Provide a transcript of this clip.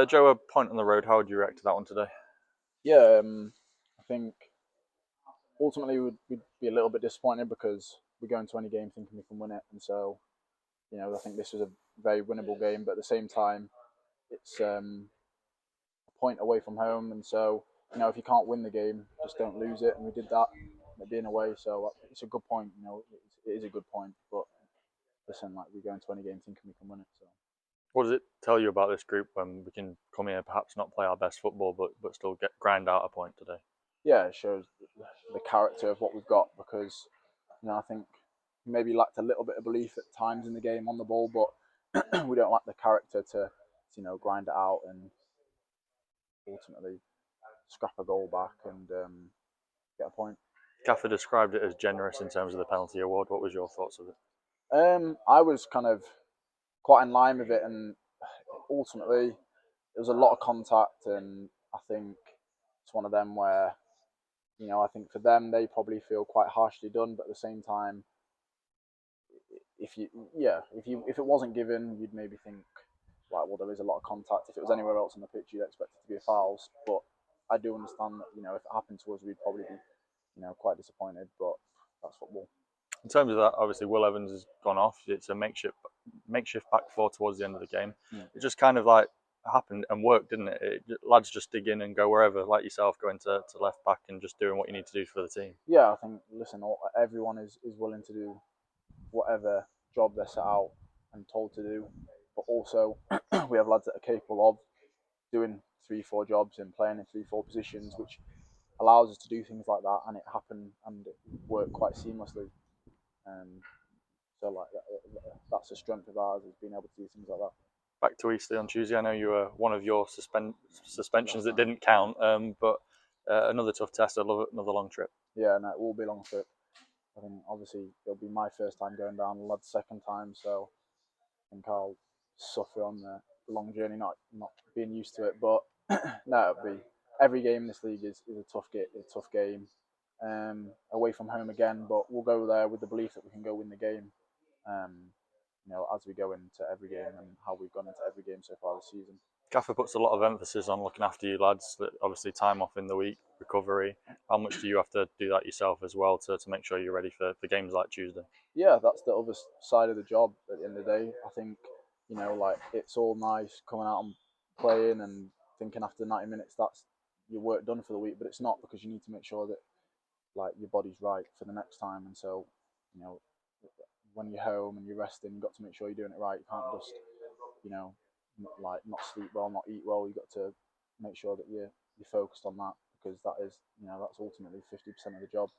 Joe, a point on the road. How would you react to that one today? Yeah, I think ultimately we'd be a little bit disappointed because we go into any game thinking we can win it, and so I think this was a very winnable game. But at the same time, it's a point away from home, and so if you can't win the game, just don't lose it. And we did that at being away, so it's a good point. It is a good point. But listen, like we go into any game thinking we can win it, so. What does it tell you about this group when we can come here, perhaps not play our best football, but still get grind out a point today? Yeah, it shows the character of what we've got because I think maybe lacked a little bit of belief at times in the game on the ball, but we don't lack the character to grind it out and ultimately scrap a goal back and get a point. Gaffer described it as generous in terms of the penalty award. What was your thoughts of it? I was kind of quite in line with it, and ultimately there was a lot of contact, and I think it's one of them where I think for them they probably feel quite harshly done, but at the same time, if it wasn't given, you'd maybe think like, well, there is a lot of contact. If it was anywhere else on the pitch, you'd expect it to be a foul. But I do understand that if it happened to us, we'd probably be quite disappointed. But that's football. In terms of that, obviously Will Evans has gone off. It's a makeshift back four towards the end of the game. It just kind of like happened and worked, didn't it? Lads just dig in and go wherever, like yourself, going to left back and just doing what you need to do for the team. Yeah, I think everyone is willing to do whatever job they're set out and told to do, but also we have lads that are capable of doing 3-4 jobs and playing in 3-4 positions, which allows us to do things like that, and it happened and it worked quite seamlessly. So like that's a strength of ours, is being able to do things like that. Back to Eastleigh on Tuesday. I know you were one of your suspensions that didn't count, but another tough test. Another long trip. Yeah, no, it will be a long trip. I think obviously it'll be my first time going down, the lad's second time, so I think I'll suffer on the long journey, not being used to it. But no, it'll be every game in this league is a tough game. Away from home again, but we'll go there with the belief that we can go win the game. Um, as we go into every game and how we've gone into every game so far this season. Gaffer puts a lot of emphasis on looking after you lads. Obviously, time off in the week, recovery. How much do you have to do that yourself as well to make sure you're ready for games like Tuesday? Yeah, that's the other side of the job. At the end of the day, I think like it's all nice coming out and playing and thinking after 90 minutes that's your work done for the week, but it's not, because you need to make sure that like your body's right for the next time. And so you know when you're home and you're resting, you've got to make sure you're doing it right. You can't just like not sleep well, not eat well. You've got to make sure that you're focused on that, because that is that's ultimately 50% of the job.